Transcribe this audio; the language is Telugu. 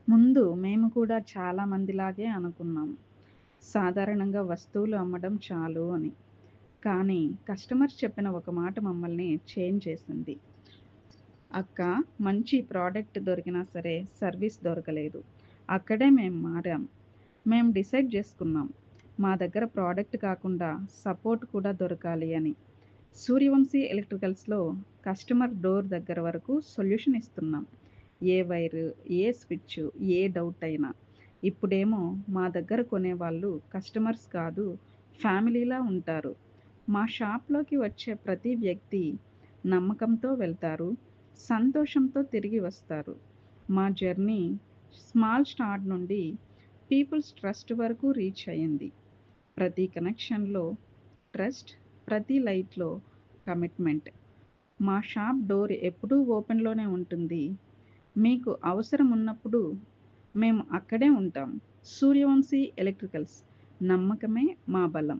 ముందు మేము కూడా చాలా మందిలాగే అనుకున్నాం. సాధారణంగా వస్తువులు అమ్మడం చాలు అని. కానీ కస్టమర్ చెప్పిన ఒక మాట మమ్మల్ని చేంజ్ చేసింది. అక్క, మంచి ప్రోడక్ట్ దొరికినా సరే సర్వీస్ దొరకలేదు. అక్కడే మేము మారాం. మేము డిసైడ్ చేసుకున్నాం. మా దగ్గర ప్రోడక్ట్ కాకుండా సపోర్ట్ కూడా దొరకాలి అని. సూర్యవంశీ ఎలక్ట్రికల్స్‌లో కస్టమర్ డోర్ దగ్గర వరకు సొల్యూషన్ ఇస్తున్నాం. ఏ వైరు, ఏ స్విచ్చు, ఏ డౌట్ అయినా. ఇప్పుడేమో మా దగ్గర కొనేవాళ్ళు కస్టమర్స్ కాదు, ఫ్యామిలీలా ఉంటారు. మా షాప్‌లోకి వచ్చే ప్రతి వ్యక్తి నమ్మకంతో వెళ్తారు, సంతోషంతో తిరిగి వస్తారు. మా జర్నీ స్మాల్ స్టార్ట్ నుండి పీపుల్స్ ట్రస్ట్ వరకు రీచ్ అయింది. ప్రతి కనెక్షన్‌లో ట్రస్ట్, ప్రతి లైట్‌లో కమిట్మెంట్. మా షాప్ డోర్ ఎప్పుడూ ఓపెన్‌లోనే ఉంటుంది. మీకు అవసరం ఉన్నప్పుడు మేము అక్కడే ఉంటాం. సూర్యవంశీ ఎలక్ట్రికల్స్, నమ్మకమే మా బలం.